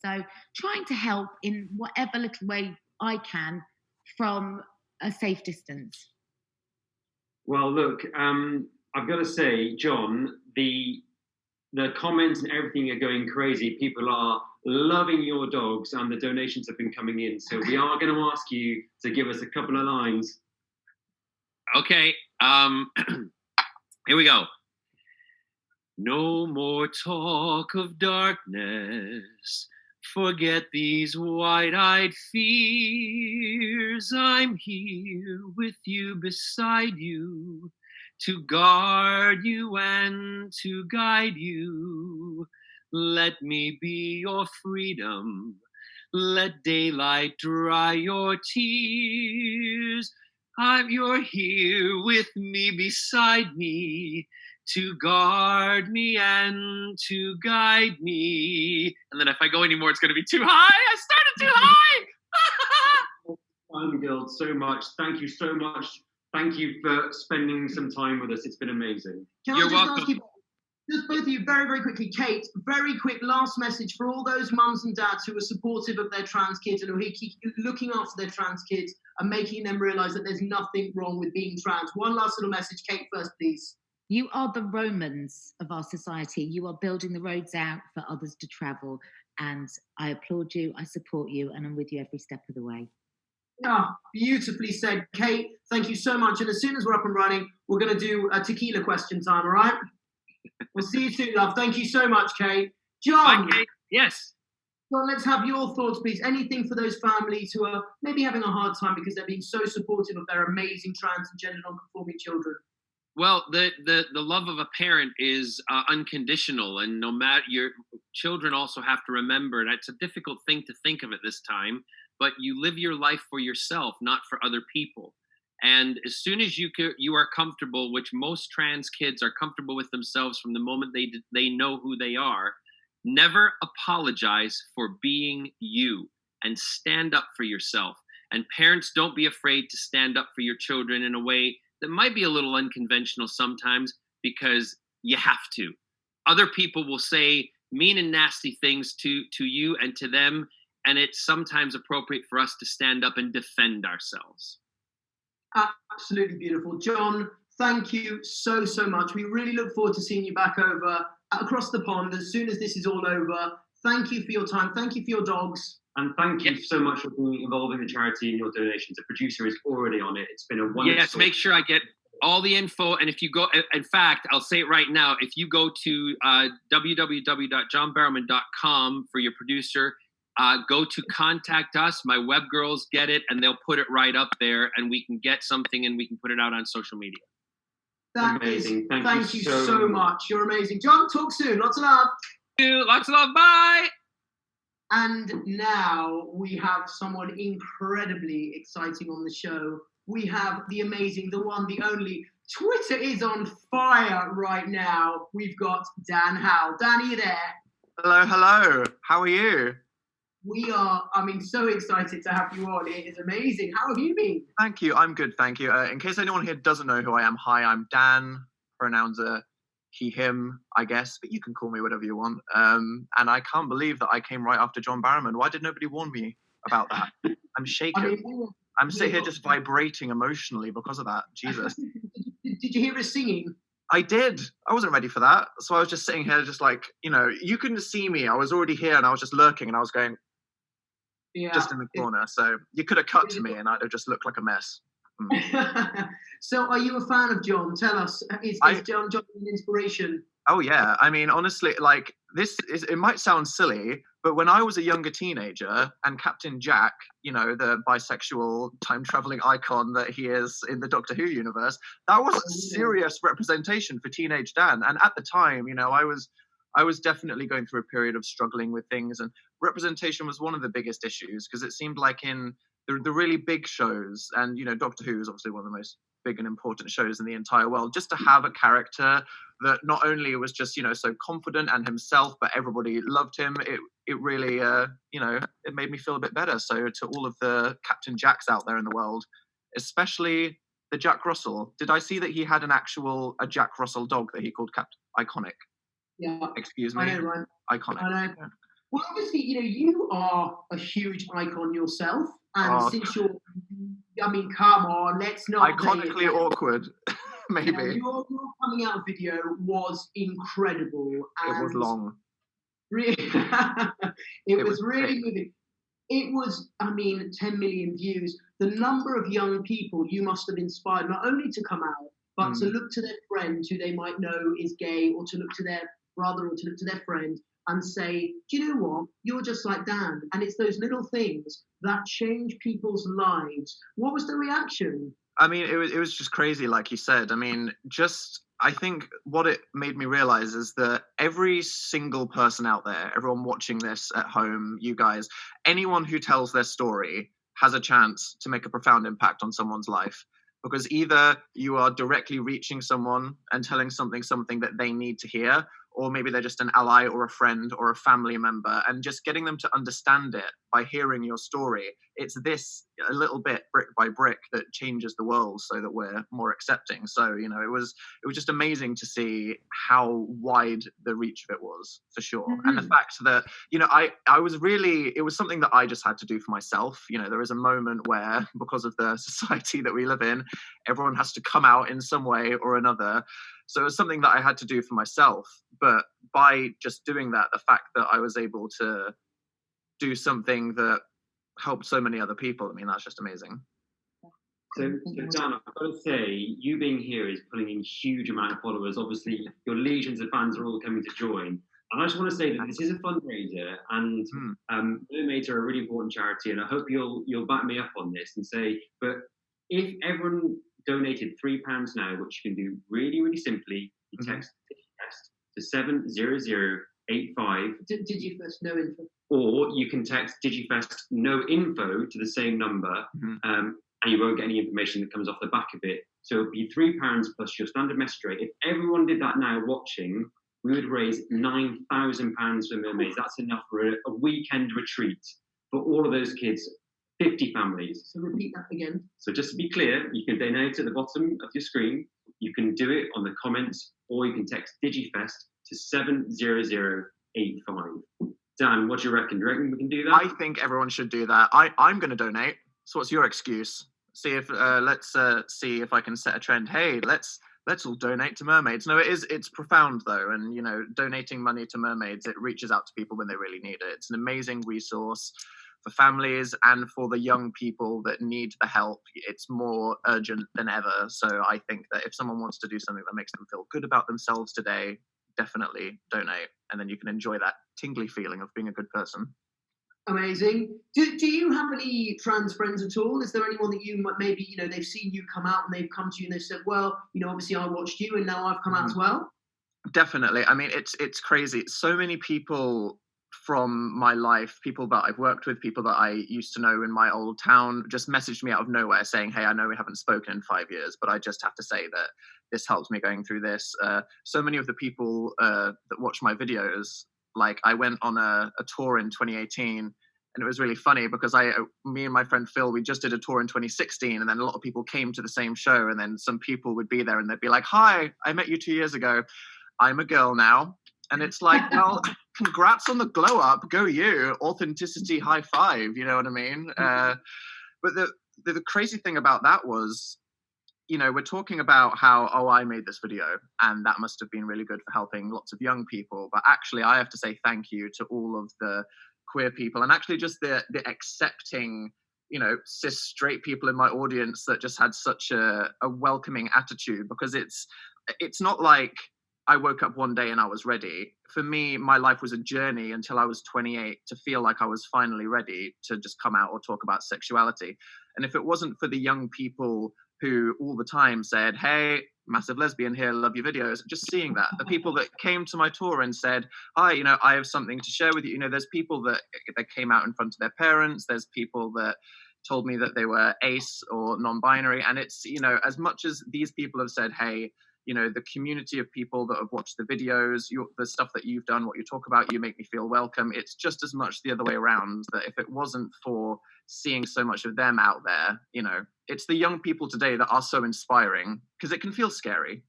So trying to help in whatever little way I can from a safe distance. Well, look, I've got to say, John, the comments and everything are going crazy. People are loving your dogs, and the donations have been coming in. So we are going to ask you to give us a couple of lines. Okay. Here we go. No more talk of darkness. Forget these wide-eyed fears. I'm here with you, beside you, to guard you and to guide you. Let me be your freedom. Let daylight dry your tears. You're here with me, beside me, to guard me and to guide me. And then if I go anymore, it's going to be too high. I started too high. Fangirl, so much. Thank you so much. Thank you for spending some time with us. It's been amazing. You're welcome. Ask you, just both of you, very, very quickly. Kate, very quick last message for all those mums and dads who are supportive of their trans kids and who are looking after their trans kids and making them realise that there's nothing wrong with being trans. One last little message. Kate first, please. You are the Romans of our society. You are building the roads out for others to travel. And I applaud you, I support you, and I'm with you every step of the way. Ah, beautifully said, Kate. Thank you so much. And as soon as we're up and running, we're going to do a tequila question time, all right? We'll see you soon, love. Thank you so much, Kate. John. Bye, Kate. Yes. John, let's have your thoughts, please. Anything for those families who are maybe having a hard time because they're being so supportive of their amazing trans and gender non-conforming children? Well, the love of a parent is unconditional, and no matter, your children also have to remember, and it's a difficult thing to think of at this time, but you live your life for yourself, not for other people. And as soon as you are comfortable, which most trans kids are comfortable with themselves from the moment they know who they are, never apologize for being you and stand up for yourself. And parents, don't be afraid to stand up for your children in a way that might be a little unconventional sometimes, because you have to. Other people will say mean and nasty things to you and to them, and it's sometimes appropriate for us to stand up and defend ourselves. Absolutely beautiful. John, thank you so, so much. We really look forward to seeing you back over across the pond as soon as this is all over. Thank you for your time. Thank you for your dogs. And thank you so much for being involved in the charity and your donations. The producer is already on it. It's been a wonderful... Yes, make sure I get all the info. And if you go, in fact, I'll say it right now, if you go to www.johnbarrowman.com for your producer, go to contact us. My web girls get it, and they'll put it right up there, and we can get something and we can put it out on social media. That amazing. Thank you so much. You're amazing. John, talk soon. Lots of love. Lots of love. Bye. And now we have someone incredibly exciting on the show. We have the amazing, the one, the only. Twitter is on fire right now. We've got Dan Howell. Dan, are you there? Hello. How are you? We are, so excited to have you on. It is amazing. How have you been? Thank you. I'm good, thank you. In case anyone here doesn't know who I am, hi, I'm Dan, pronouns are he, him, I guess, but you can call me whatever you want. And I can't believe that I came right after John Barrowman. Why did nobody warn me about that? I'm shaken. I'm sitting here just vibrating emotionally because of that. Jesus. Did you hear us singing? I did. I wasn't ready for that. So I was just sitting here just like, you couldn't see me. I was already here and I was just lurking and I was going just in the corner. So you could have cut to me and I'd have just looked like a mess. So are you a fan of John? Tell us, is John an inspiration? Oh yeah, honestly, it might sound silly, but when I was a younger teenager and Captain Jack, the bisexual time-traveling icon that he is in the Doctor Who universe, that was a serious representation for teenage Dan. And at the time, I was definitely going through a period of struggling with things, and representation was one of the biggest issues, because it seemed like in the really big shows, and Doctor Who is obviously one of the most big and important shows in the entire world, just to have a character that not only was just so confident and himself, but everybody loved him, it really it made me feel a bit better. So to all of the Captain Jacks out there in the world, especially the Jack Russell, did I see that he had a Jack Russell dog that he called Iconic? Yeah. Excuse me. I know, right? Iconic. I know. Well, obviously, you are a huge icon yourself, and Oh, since you're, I mean, come on, let's not play it iconically down. awkward, Yeah, maybe. your coming out video was incredible, It was and long. really, It was was really thick. moving. It was, I mean, 10 million views. The number of young people you must have inspired not only to come out, but to Mm. look to their friend who they might know is gay, or to look to their brother, or to look to their friend and say, do you know what? You're just like Dan. And it's those little things that change people's lives. What was the reaction? I mean, it was just crazy, like you said. I mean, I think what it made me realize is that every single person out there, everyone watching this at home, you guys, anyone who tells their story has a chance to make a profound impact on someone's life. Because either you are directly reaching someone and telling something that they need to hear, or maybe they're just an ally or a friend or a family member, and just getting them to understand it by hearing your story. It's this a little bit brick by brick that changes the world so that we're more accepting. So, it was just amazing to see how wide the reach of it was, for sure. And the fact that, I was really, it was something that I just had to do for myself. There is a moment where, because of the society that we live in, everyone has to come out in some way or another. So it was something that I had to do for myself. But by just doing that, the fact that I was able to do something that helped so many other people, I mean, that's just amazing. So Dan, I've got to say, you being here is pulling in huge amount of followers. Obviously, your legions of fans are all coming to join. And I just want to say that this is a fundraiser, and Mermaids are a really important charity. And I hope you'll back me up on this and say, but if everyone donated £3 now, which you can do really, really simply, you text DigiFest to 70085. DigiFest, no info. Or you can text DigiFest no info to the same number, and you won't get any information that comes off the back of it. So it'll be £3 plus your standard message rate. If everyone did that now watching, we would raise £9,000 for Mermaids. That's enough for a weekend retreat for all of those kids, 50 families. So repeat that again. So just to be clear, you can donate at the bottom of your screen. You can do it on the comments, or you can text DigiFest to 70085. Dan, what do you reckon? Do you reckon we can do that? I think everyone should do that. I'm going to donate. So what's your excuse? Let's see if I can set a trend. Hey, let's all donate to Mermaids. No, it's profound though, and donating money to Mermaids, it reaches out to people when they really need it. It's an amazing resource for families and for the young people that need the help. It's more urgent than ever. So I think that if someone wants to do something that makes them feel good about themselves today, definitely donate, and then you can enjoy that tingly feeling of being a good person. Amazing. Do you have any trans friends at all? Is there anyone that you maybe, they've seen you come out and they've come to you and they've said, well, obviously I watched you and now I've come out as well? Definitely. I mean, it's crazy. So many people from my life, people that I've worked with, people that I used to know in my old town, just messaged me out of nowhere saying, hey, I know we haven't spoken in 5 years, but I just have to say that this helps me going through this. So many of the people that watch my videos, like I went on a tour in 2018, and it was really funny because me and my friend Phil, we just did a tour in 2016, and then a lot of people came to the same show, and then some people would be there and they'd be like, hi, I met you 2 years ago. I'm a girl now. And it's like, well, congrats on the glow up. Go you. Authenticity, high five. You know what I mean? But the crazy thing about that was, we're talking about how, I made this video and that must have been really good for helping lots of young people. But actually, I have to say thank you to all of the queer people and actually just the accepting, cis straight people in my audience that just had such a welcoming attitude, because it's not like I woke up one day and I was ready. For me, my life was a journey until I was 28 to feel like I was finally ready to just come out or talk about sexuality. And if it wasn't for the young people who all the time said, hey, massive lesbian here, love your videos, just seeing that, the people that came to my tour and said, hi, I have something to share with you. There's people that came out in front of their parents. There's people that told me that they were ace or non-binary. And it's, as much as these people have said, hey, the community of people that have watched the videos, the stuff that you've done, what you talk about, you make me feel welcome. It's just as much the other way around, that if it wasn't for seeing so much of them out there, it's the young people today that are so inspiring, because it can feel scary.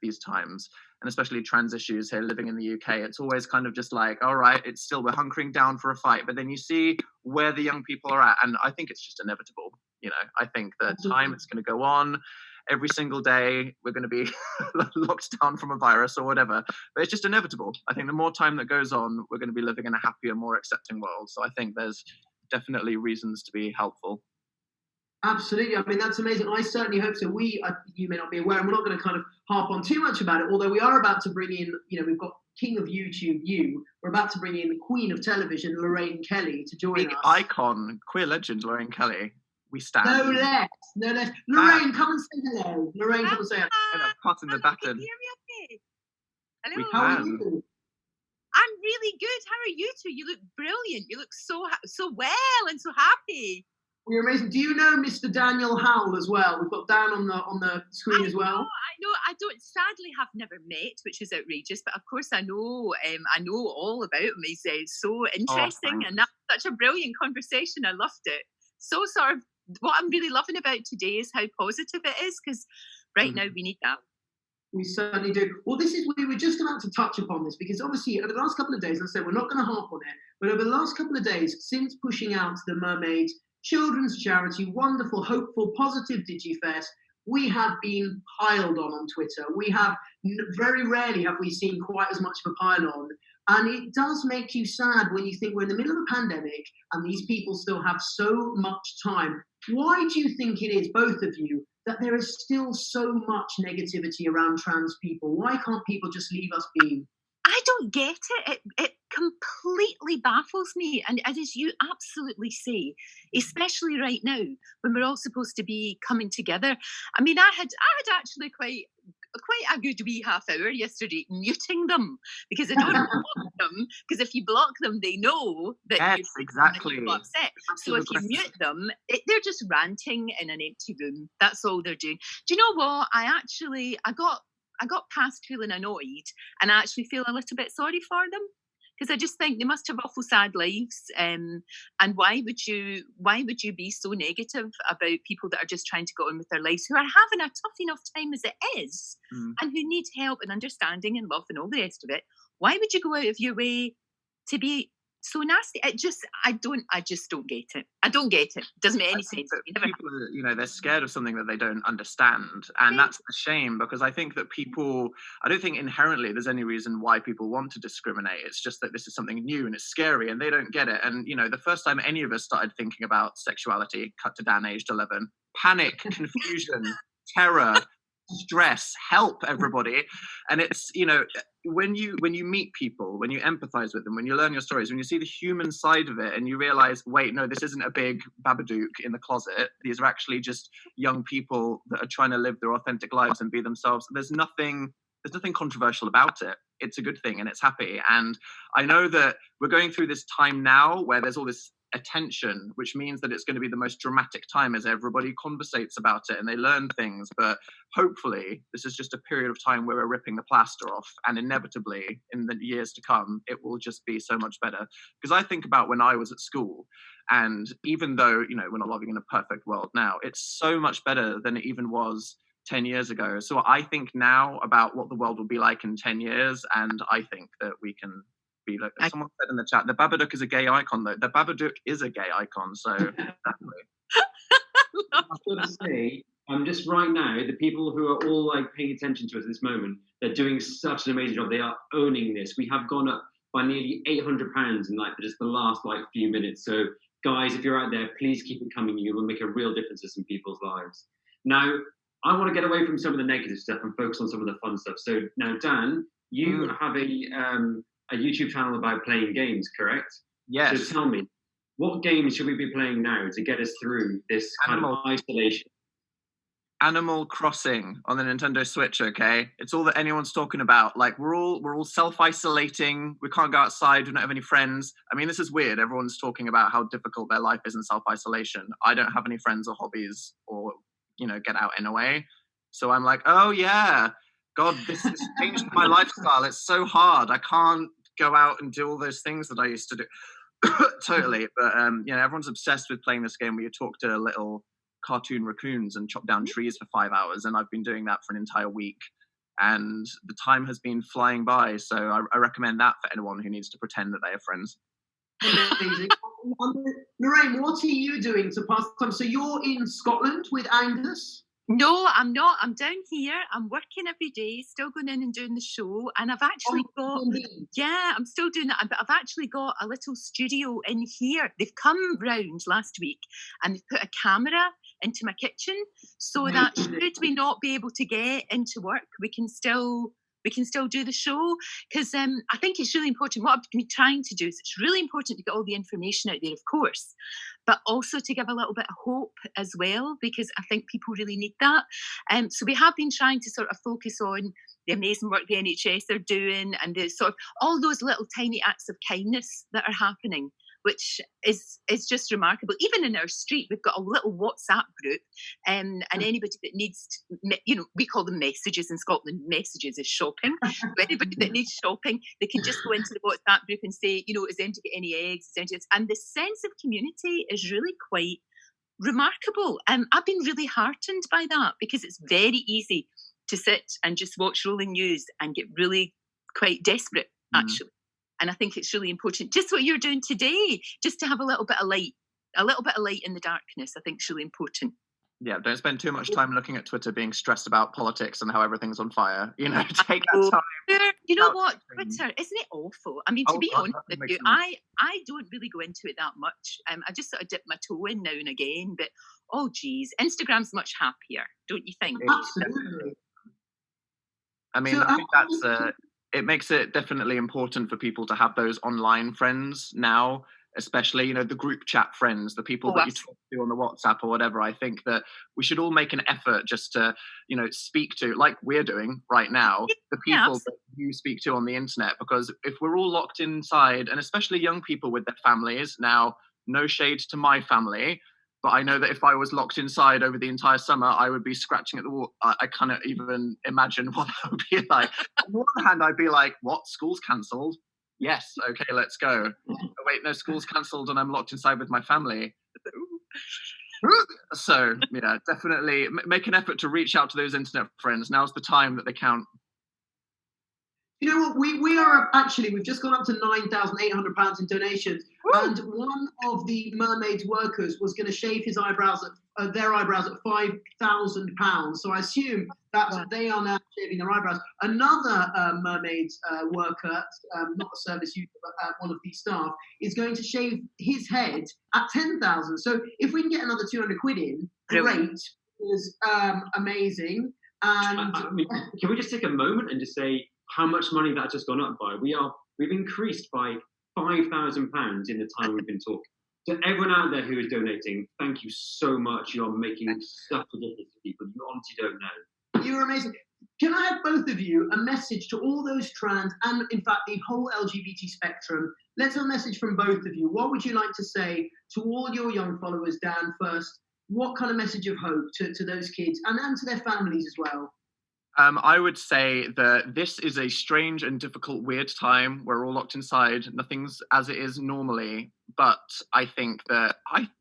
these times, and especially trans issues here living in the UK. It's always kind of just like, all right, it's still, we're hunkering down for a fight, but then you see where the young people are at, and I think it's just inevitable. I think the time it's going to go on. Every single day we're going to be locked down from a virus or whatever, but it's just inevitable. I think the more time that goes on, we're going to be living in a happier, more accepting world. So I think there's definitely reasons to be helpful. Absolutely. I mean, that's amazing. I certainly hope so. You may not be aware, and we're not going to kind of harp on too much about it, although we are about to bring in, we've got King of YouTube, we're about to bring in the Queen of Television, Lorraine Kelly, to join Big us. icon, queer legend, Lorraine Kelly. We stand. No less. Lorraine, come and say hello. Lorraine, come and say hello. Passing the baton. Can you hear me okay? Hello. How are you? I'm really good. How are you two? You look brilliant. You look so well and so happy. You're amazing. Do you know Mr. Daniel Howell as well? We've got Dan on the screen as well. I know. I don't. Sadly, have never met, which is outrageous. But of course, I know. I know all about him. He's so interesting, and that's such a brilliant conversation. I loved it. So sort of what I'm really loving about today is how positive it is, because right now we need that. We certainly do. Well, we were just about to touch upon this, because obviously over the last couple of days, I said we're not going to harp on it, but over the last couple of days, since pushing out the Mermaids children's charity, wonderful, hopeful, positive DigiFest, we have been piled on Twitter. We have very rarely have we seen quite as much of a pile on. And it does make you sad when you think we're in the middle of a pandemic and these people still have so much time. Why do you think it is, both of you, that there is still so much negativity around trans people? Why can't people just leave us be? I don't get it. It completely baffles me. And as you absolutely say, especially right now when we're all supposed to be coming together. I mean, I had actually quite a good wee half hour yesterday muting them, because I don't block them, because if you block them, they know that yes, exactly. you're upset. So if you mute them, they're just ranting in an empty room. That's all they're doing. Do you know what? I got past feeling annoyed, and I actually feel a little bit sorry for them, because I just think they must have awful sad lives. And why would you be so negative about people that are just trying to go on with their lives, who are having a tough enough time as it is, and who need help and understanding and love and all the rest of it? Why would you go out of your way to be so nasty? I just don't get it. I don't get it. It doesn't make any sense. People are, they're scared of something that they don't understand. And that's a shame, because I think that I don't think inherently there's any reason why people want to discriminate. It's just that this is something new and it's scary and they don't get it. And, the first time any of us started thinking about sexuality, cut to Dan aged 11, panic, confusion, terror, stress, help everybody. And it's, when you meet people, when you empathize with them, when you learn your stories, when you see the human side of it, and you realize, wait, no, this isn't a big Babadook in the closet. These are actually just young people that are trying to live their authentic lives and be themselves. There's nothing controversial about it. It's a good thing and it's happy. And I know that we're going through this time now where there's all this attention, which means that it's going to be the most dramatic time as everybody conversates about it and they learn things. But hopefully this is just a period of time where we're ripping the plaster off, and inevitably in the years to come it will just be so much better. Because I think about when I was at school, and even though we're not living in a perfect world now, it's so much better than it even was 10 years ago. So I think now about what the world will be like in 10 years, and I think that we can be like, someone said in the chat, the Babadook is a gay icon, though. The Babadook is a gay icon, so definitely. I've got to say, just right now, the people who are all paying attention to us at this moment, they're doing such an amazing job. They are owning this. We have gone up by nearly £800 in just the last few minutes. So guys, if you're out there, please keep it coming. You will make a real difference to some people's lives. Now, I want to get away from some of the negative stuff and focus on some of the fun stuff. So now, Dan, you have a YouTube channel about playing games, correct? Yes. So tell me, what games should we be playing now to get us through this kind of isolation? Animal Crossing on the Nintendo Switch, okay? It's all that anyone's talking about. We're all self-isolating. We can't go outside. We don't have any friends. I mean, this is weird. Everyone's talking about how difficult their life is in self-isolation. I don't have any friends or hobbies or, get out in a way. So I'm like, oh yeah, God, this has changed my lifestyle. It's so hard. I can't go out and do all those things that I used to do. Totally. But, everyone's obsessed with playing this game where you talk to little cartoon raccoons and chop down trees for 5 hours. And I've been doing that for an entire week. and the time has been flying by. So I recommend that for anyone who needs to pretend that they are friends. Amazing. Lorraine, what are you doing to pass time? So you're in Scotland with Angus? No, I'm not. I'm down here. I'm working every day, still going in and doing the show. And I've actually yeah, I'm still doing that. But I've actually got a little studio in here. They've come round last week and they've put a camera into my kitchen so that should we not be able to get into work, we can still do the show, because I think it's really important. What I've been trying to do is it's really important to get all the information out there, of course, but also to give a little bit of hope as well, because I think people really need that. So we have been trying to sort of focus on the amazing work the NHS are doing and the sort of all those little tiny acts of kindness that are happening, which is just remarkable. Even in our street, we've got a little WhatsApp group, and anybody that needs, we call them messages in Scotland. Messages is shopping. So anybody that needs shopping, they can just go into the WhatsApp group and say, is anyone to get any eggs? And the sense of community is really quite remarkable. I've been really heartened by that, because it's very easy to sit and just watch rolling news and get really quite desperate, actually. And I think it's really important, just what you're doing today, just to have a little bit of light in the darkness. I think is really important. Yeah, don't spend too much time looking at Twitter being stressed about politics and how everything's on fire. Take that time. You know what? Twitter, isn't it awful? I mean, to be honest with you, I don't really go into it that much. I just sort of dip my toe in now and again, but oh geez, Instagram's much happier, don't you think? Absolutely. I mean, I think that's it makes it definitely important for people to have those online friends now, especially, the group chat friends, the people that you talk to on the WhatsApp or whatever. I think that we should all make an effort just to, speak to, like we're doing right now, the people that you speak to on the internet, because if we're all locked inside, and especially young people with their families, now, no shade to my family, but I know that if I was locked inside over the entire summer, I would be scratching at the wall. I cannot even imagine what that would be like. On the one hand, I'd be like, what? School's cancelled? Yes, okay, let's go. Oh, wait, no, school's cancelled and I'm locked inside with my family. So, yeah, definitely make an effort to reach out to those internet friends. Now's the time that they count. You know what? We are actually, we've just gone up to £9,800 in donations. Woo! And one of the Mermaids workers was going to shave his eyebrows their eyebrows at £5,000. So I assume that they are now shaving their eyebrows. Another Mermaids worker, not a service user, but one of the staff, is going to shave his head at £10,000. So if we can get another 200 quid in, great. Is amazing. And can we just take a moment and just say how much money that's just gone up by? We've increased by £5,000 in the time we've been talking. So everyone out there who is donating, thank you so much. You are making such a difference to people. You honestly don't know. You're amazing. Can I have both of you a message to all those trans and, in fact, the whole LGBT spectrum? Let's have a message from both of you. What would you like to say to all your young followers, Dan, first? What kind of message of hope to those kids and to their families as well? I would say that this is a strange and difficult, weird time. We're all locked inside. Nothing's as it is normally. But I think that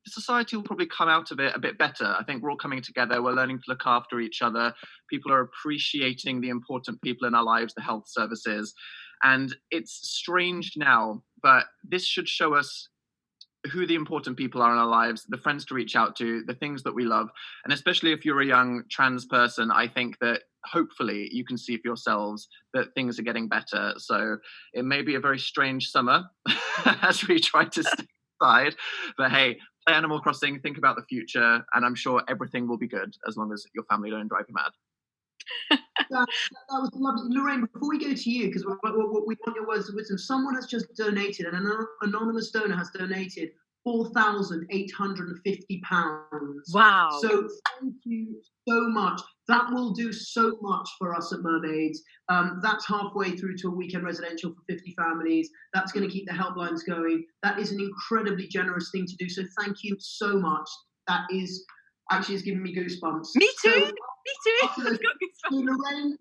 society will probably come out of it a bit better. I think we're all coming together. We're learning to look after each other. People are appreciating the important people in our lives, the health services. And it's strange now, but this should show us who the important people are in our lives, the friends to reach out to, the things that we love. And especially if you're a young trans person, I think that hopefully you can see for yourselves that things are getting better. So it may be a very strange summer as we try to stay inside, but hey, play Animal Crossing, think about the future, and I'm sure everything will be good as long as your family don't drive you mad. That was lovely. Lorraine, before we go to you, because we want your words of wisdom, someone has just donated, and an anonymous donor has donated £4,850. Wow. So thank you so much. That will do so much for us at Mermaids. That's halfway through to a weekend residential for 50 families. That's going to keep the helplines going. That is an incredibly generous thing to do. So thank you so much. That is Actually, it's giving me goosebumps. Me too. So, Me too. after this- So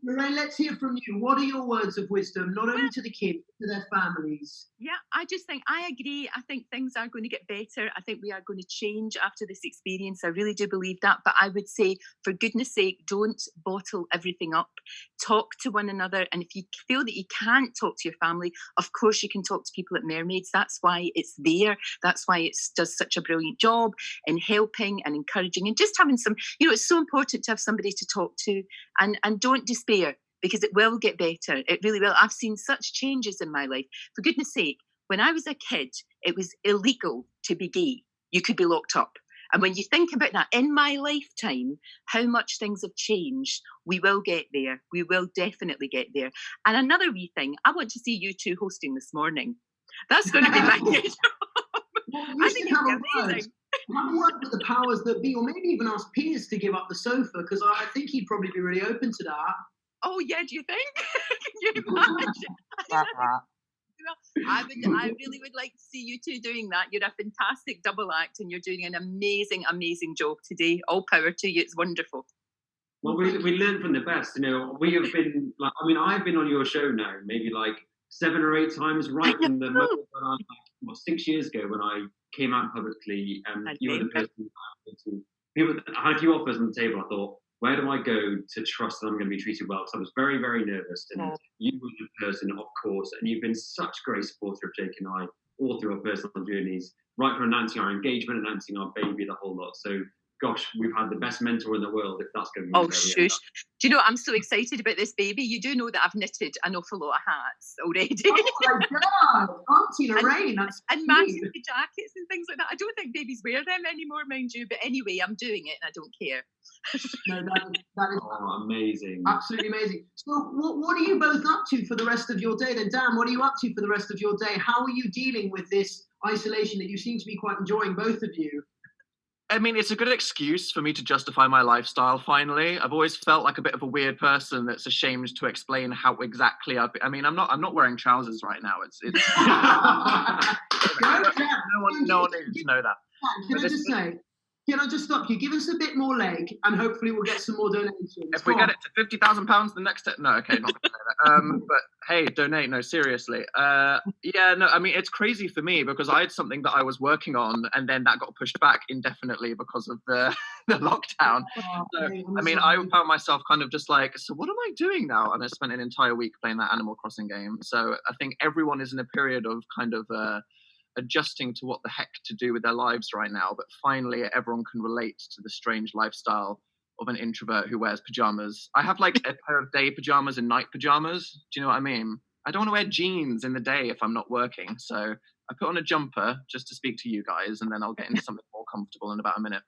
Lorraine, let's hear from you. What are your words of wisdom, not only to the kids, but to their families? Yeah, I just think I agree. I think things are going to get better. I think we are going to change after this experience. I really do believe that. But I would say, for goodness sake, don't bottle everything up. Talk to one another. And if you feel that you can't talk to your family, of course you can talk to people at Mermaids. That's why it's there. That's why it does such a brilliant job in helping and encouraging and just having some, it's so important to have somebody to talk to, and don't despair, because it will get better. It really will. I've seen such changes in my life. For goodness sake, when I was a kid, it was illegal to be gay. You could be locked up. And when you think about that, in my lifetime, how much things have changed, we will get there. We will definitely get there. And another wee thing, I want to see you two hosting this morning. That's going to be my good job. Well, I think it's amazing. Have a word with the powers that be, or maybe even ask Piers to give up the sofa, because I think he'd probably be really open to that. Oh, yeah, do you think? Can you imagine? I really would like to see you two doing that. You're a fantastic double act, and you're doing an amazing, amazing job today. All power to you. It's wonderful. Well, we learn from the best. We have been I've been on your show now maybe like 7 or 8 times, right from the moment when I 6 years ago when I came out publicly. You were the person I had a few offers on the table. I thought, where do I go to trust that I'm going to be treated well? Because I was very, very nervous. And you were the person, of course, and you've been such a great supporter of Jake and I all through our personal journeys, right from announcing our engagement, announcing our baby, the whole lot. So, gosh, we've had the best mentor in the world, if that's going to be. Oh, shush. Do you know, I'm so excited about this baby. You do know that I've knitted an awful lot of hats already. Oh my God, Auntie Lorraine, and matching the jackets and things like that. I don't think babies wear them anymore, mind you. But anyway, I'm doing it and I don't care. No, that is amazing. Absolutely amazing. So what are you both up to for the rest of your day then? Dan, what are you up to for the rest of your day? How are you dealing with this isolation that you seem to be quite enjoying, both of you? I mean, it's a good excuse for me to justify my lifestyle, finally. I've always felt like a bit of a weird person that's ashamed to explain how exactly I'm not wearing trousers right now. It's no one needs to know that. Can I just stop you? Give us a bit more leg, and hopefully we'll get some more donations. If we get it to £50,000 the next no, okay, not gonna say that. But hey, donate. No, seriously. It's crazy for me because I had something that I was working on, and then that got pushed back indefinitely because of the lockdown. I found myself kind of just like, so what am I doing now? And I spent an entire week playing that Animal Crossing game. So I think everyone is in a period of kind of adjusting to what the heck to do with their lives right now, but finally everyone can relate to the strange lifestyle of an introvert who wears pajamas. I have like a pair of day pajamas and night pajamas. Do you know what I mean? I don't want to wear jeans in the day if I'm not working, so I put on a jumper just to speak to you guys, and then I'll get into something more comfortable in about a minute.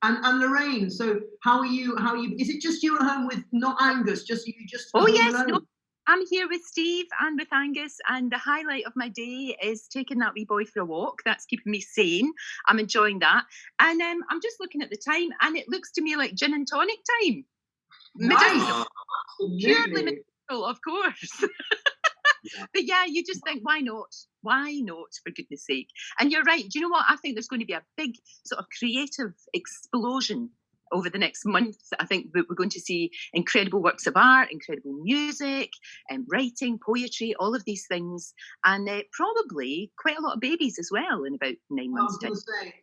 And Lorraine, so how are you? Is it just you at home with not Angus? Just you? Oh yes, no. I'm here with Steve and with Angus, and the highlight of my day is taking that wee boy for a walk. That's keeping me sane. I'm enjoying that. And I'm just looking at the time, and it looks to me like gin and tonic time. Nice. Purely medicinal, of course. But yeah, you just think, why not? Why not, for goodness sake? And you're right. Do you know what? I think there's going to be a big sort of creative explosion over the next month. I think we're going to see incredible works of art, incredible music, writing, poetry, all of these things, and probably quite a lot of babies as well in about 9 months' time. I was going to say,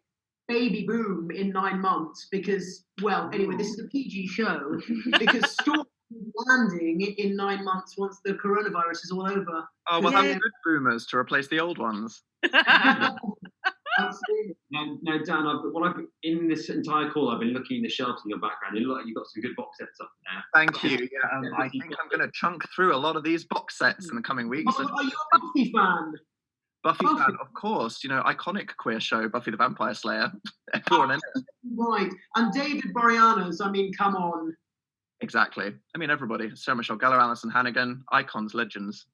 baby boom in 9 months, because, well, anyway, this is a PG show, because storm landing in 9 months once the coronavirus is all over. Oh, well, that's good boomers to replace the old ones. Absolutely. Now, Dan, in this entire call, I've been looking in the shelves in your background. You look like you've got some good box sets up there. Thank you. Yeah, I think I'm going to chunk through a lot of these box sets in the coming weeks. Are you a Buffy fan? Buffy fan, of course. Iconic queer show, Buffy the Vampire Slayer. Everyone in it. Right. And David Boreanaz, come on. Exactly. Everybody. Sarah Michelle Gellar, Alison Hannigan, icons, legends.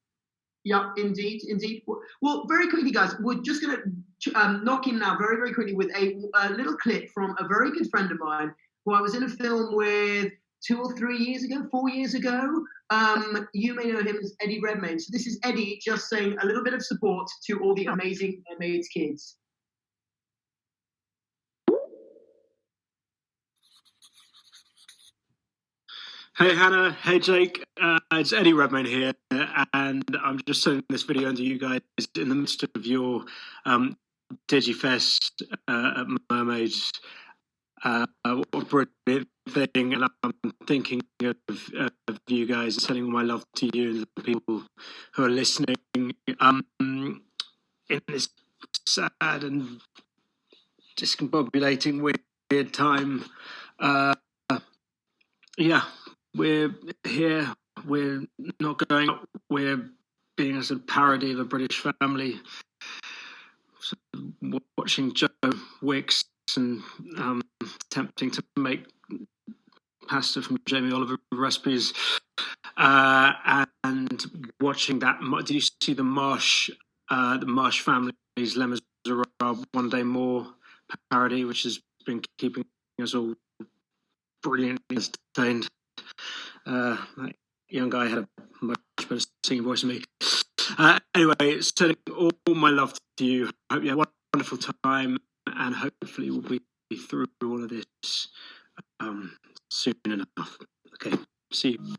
Yeah, indeed. Well, very quickly, guys, we're just going to knock in now very, very quickly with a little clip from a very good friend of mine who I was in a film with 4 years ago. You may know him as Eddie Redmayne. So this is Eddie just saying a little bit of support to all the amazing Mermaids kids. Hey Hannah, hey Jake, it's Eddie Redmayne here, and I'm just sending this video to you guys in the midst of your DigiFest at Mermaids. What a brilliant thing, and I'm thinking of you guys, sending all my love to you and the people who are listening in this sad and discombobulating weird time. Yeah, we're here. We're not going out. We're being a sort of parody of a British family, sort of watching Joe Wicks and attempting to make pasta from Jamie Oliver recipes, and watching that. Did you see the Marsh family's Les Miserables One Day More parody, which has been keeping us all brilliantly entertained? That young guy had a much better singing voice than me. Anyway, sending all my love to you. Hope you have a wonderful time, and hopefully we'll be through all of this soon enough. Okay, see you.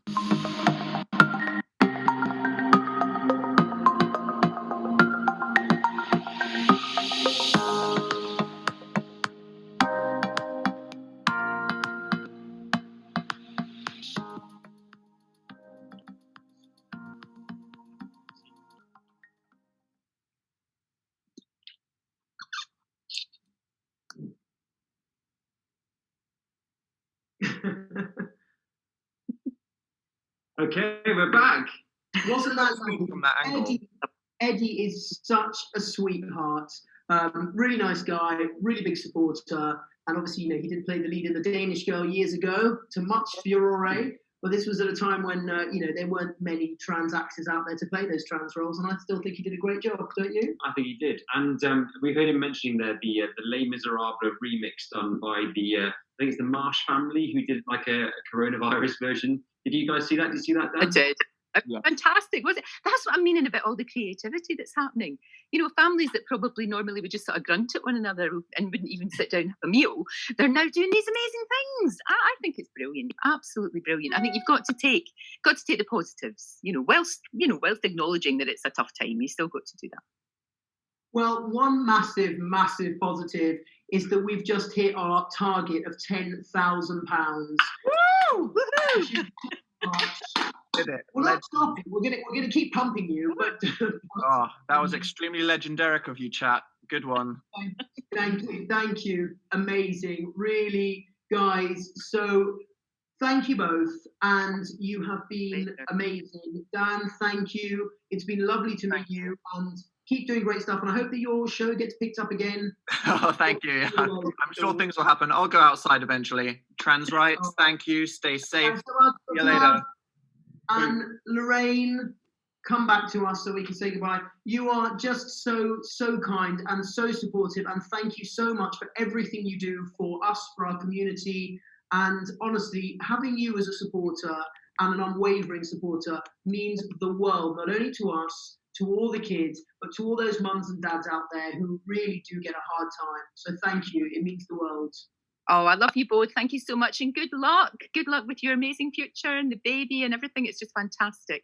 Okay, we're back. Wasn't that lovely? From that angle. Eddie is such a sweetheart. Really nice guy, really big supporter. And obviously, he did play the lead in The Danish Girl years ago, to much furore. But this was at a time when, there weren't many trans actors out there to play those trans roles. And I still think he did a great job, don't you? I think he did. And we heard him mentioning there the Les Miserables remix done by I think it's the Marsh family, who did like a coronavirus version. Did you guys see that? Did you see that, Dan? I did. Yeah. Fantastic, was it? That's what I'm meaning about all the creativity that's happening. Families that probably normally would just sort of grunt at one another and wouldn't even sit down and have a meal, they're now doing these amazing things. I think it's brilliant, absolutely brilliant. I think you've got to take the positives, whilst acknowledging that it's a tough time. You still got to do that. Well, one massive, massive positive is that we've just hit our target of £10,000. Woo! Woohoo! Did it? We're not stopping. We're gonna keep pumping you, but Oh, that was extremely legendaric of you, chat. Good one. Thank you. Amazing, really, guys. So thank you both, and you have been amazing. Dan, thank you. It's been lovely to meet you, and keep doing great stuff. And I hope that your show gets picked up again. Oh, thank you. I'm sure things will happen. I'll go outside eventually. Trans rights, thank you. Stay safe. Thanks so much. See you later. And Lorraine, come back to us so we can say goodbye. You are just so kind and so supportive, and thank you so much for everything you do for us, for our community. And honestly, having you as a supporter and an unwavering supporter means the world, not only to us, to all the kids, but to all those mums and dads out there who really do get a hard time. So thank you. It means the world. Oh, I love you both. Thank you so much, and good luck. Good luck with your amazing future and the baby and everything. It's just fantastic.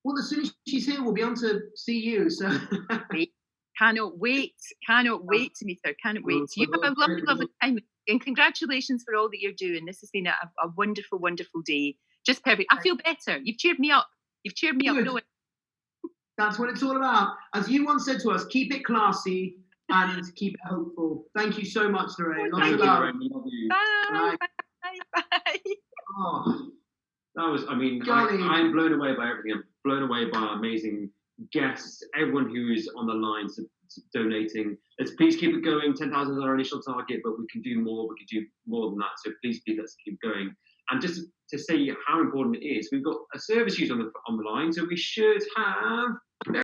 Well, as soon as she's here, we'll be on to see you. So Cannot wait to meet her. Cannot wait. You have a lovely, lovely time, and congratulations for all that you're doing. This has been a wonderful, wonderful day. Just perfect. I feel better. You've cheered me up. No, that's what it's all about. As you once said to us, keep it classy and keep it hopeful. Thank you so much, Lorraine. Lots of love. Bye. Bye. Oh, that was, I'm blown away by everything. I'm blown away by our amazing guests, everyone who is on the line donating. Let's please keep it going. 10,000 is our initial target, but we can do more. We can do more than that. So please, let's keep going. And just to say how important it is, we've got a service user on the line, so we should have